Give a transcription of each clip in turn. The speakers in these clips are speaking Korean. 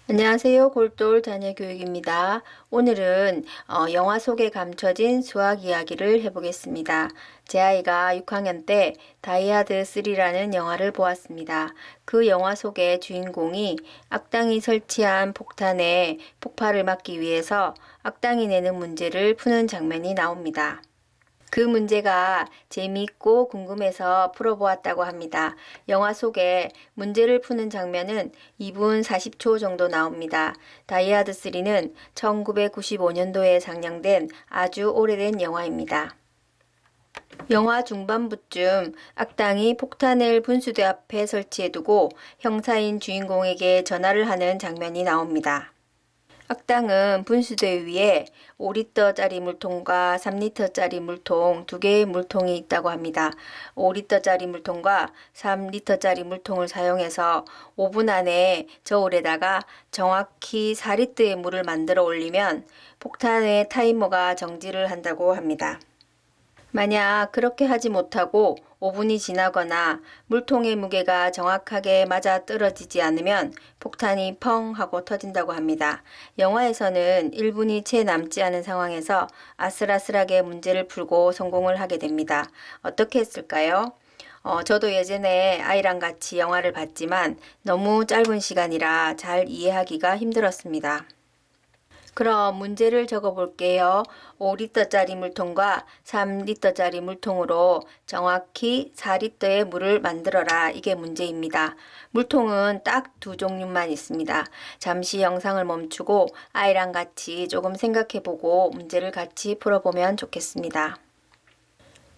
안녕하세요. 골똘 자녀교육입니다. 오늘은 영화 속에 감춰진 수학 이야기를 해보겠습니다. 제 아이가 6학년 때 다이하드 3라는 영화를 보았습니다. 그 영화 속의 주인공이 악당이 설치한 폭탄에 폭발을 막기 위해서 악당이 내는 문제를 푸는 장면이 나옵니다. 그 문제가 재미있고 궁금해서 풀어보았다고 합니다. 영화 속에 문제를 푸는 장면은 2분 40초 정도 나옵니다. 다이하드 3는 1995년도에 상영된 아주 오래된 영화입니다. 영화 중반부쯤 악당이 폭탄을 분수대 앞에 설치해두고 형사인 주인공에게 전화를 하는 장면이 나옵니다. 악당은 분수대 위에 5리터짜리 물통과 3리터짜리 물통 두 개의 물통이 있다고 합니다. 5리터짜리 물통과 3리터짜리 물통을 사용해서 5분 안에 저울에다가 정확히 4리터의 물을 만들어 올리면 폭탄의 타이머가 정지를 한다고 합니다. 만약 그렇게 하지 못하고 5분이 지나거나 물통의 무게가 정확하게 맞아 떨어지지 않으면 폭탄이 펑 하고 터진다고 합니다. 영화에서는 1분이 채 남지 않은 상황에서 아슬아슬하게 문제를 풀고 성공을 하게 됩니다. 어떻게 했을까요? 저도 예전에 아이랑 같이 영화를 봤지만 너무 짧은 시간이라 잘 이해하기가 힘들었습니다. 그럼 문제를 적어 볼게요. 5리터짜리 물통과 3리터짜리 물통으로 정확히 4리터의 물을 만들어라. 이게 문제입니다. 물통은 딱 두 종류만 있습니다. 잠시 영상을 멈추고 아이랑 같이 조금 생각해 보고 문제를 같이 풀어보면 좋겠습니다.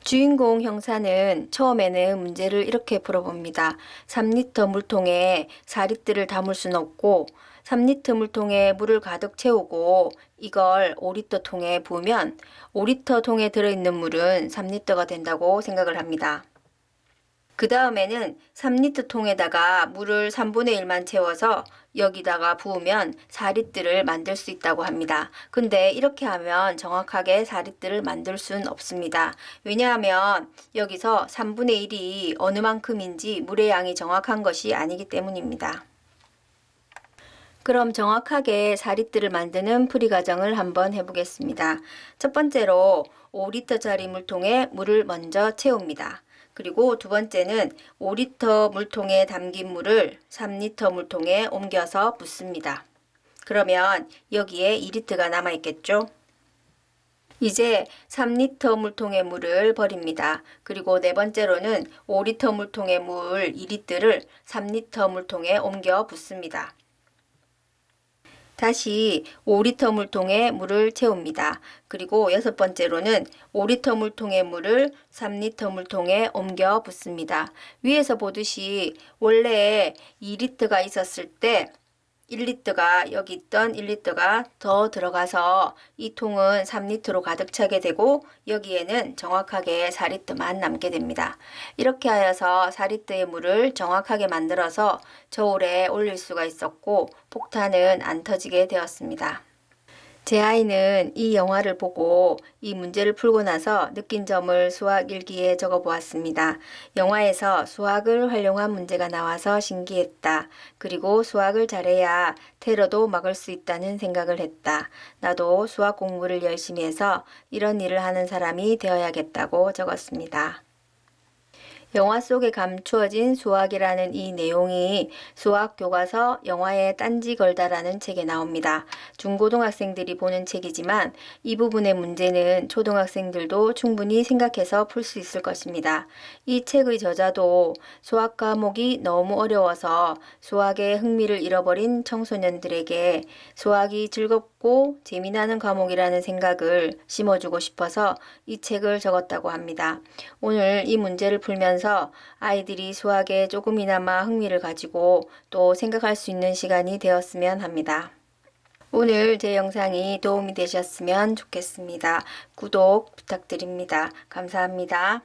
주인공 형사는 처음에는 문제를 이렇게 풀어봅니다. 3리터 물통에 4리터를 담을 수는 없고 3리터 물통에 물을 가득 채우고 이걸 5리터 통에 부으면 5리터 통에 들어있는 물은 3리터가 된다고 생각을 합니다. 그 다음에는 3리터 통에다가 물을 3분의 1만 채워서 여기다가 부으면 4리터를 만들 수 있다고 합니다. 근데 이렇게 하면 정확하게 4리터를 만들 수는 없습니다. 왜냐하면 여기서 3분의 1이 어느 만큼인지 물의 양이 정확한 것이 아니기 때문입니다. 그럼 정확하게 4리터를 만드는 풀이 과정을 한번 해보겠습니다. 첫 번째로 5리터짜리 물통에 물을 먼저 채웁니다. 그리고 두 번째는 5리터 물통에 담긴 물을 3리터 물통에 옮겨서 붓습니다. 그러면 여기에 2리터가 남아있겠죠? 이제 3리터 물통의 물을 버립니다. 그리고 네 번째로는 5리터 물통의 물 2리터를 3리터 물통에 옮겨 붓습니다. 다시 5리터 물통에 물을 채웁니다. 그리고 여섯 번째로는 5리터 물통의 물을 3리터 물통에 옮겨 붓습니다. 위에서 보듯이 원래 2리터가 있었을 때 1리터가 여기 있던 1리터가 더 들어가서 이 통은 3리터로 가득 차게 되고 여기에는 정확하게 4리터만 남게 됩니다. 이렇게 하여서 4리터의 물을 정확하게 만들어서 저울에 올릴 수가 있었고 폭탄은 안 터지게 되었습니다. 제 아이는 이 영화를 보고 이 문제를 풀고 나서 느낀 점을 수학 일기에 적어 보았습니다. 영화에서 수학을 활용한 문제가 나와서 신기했다. 그리고 수학을 잘해야 테러도 막을 수 있다는 생각을 했다. 나도 수학 공부를 열심히 해서 이런 일을 하는 사람이 되어야겠다고 적었습니다. 영화 속에 감추어진 수학이라는 이 내용이 수학 교과서 영화에 딴지 걸다라는 책에 나옵니다. 중고등학생들이 보는 책이지만 이 부분의 문제는 초등학생들도 충분히 생각해서 풀 수 있을 것입니다. 이 책의 저자도 수학 과목이 너무 어려워서 수학에 흥미를 잃어버린 청소년들에게 수학이 즐겁고 재미나는 과목이라는 생각을 심어주고 싶어서 이 책을 적었다고 합니다. 오늘 이 문제를 풀면서 아이들이 수학에 조금이나마 흥미를 가지고 또 생각할 수 있는 시간이 되었으면 합니다. 오늘 제 영상이 도움이 되셨으면 좋겠습니다. 구독 부탁드립니다. 감사합니다.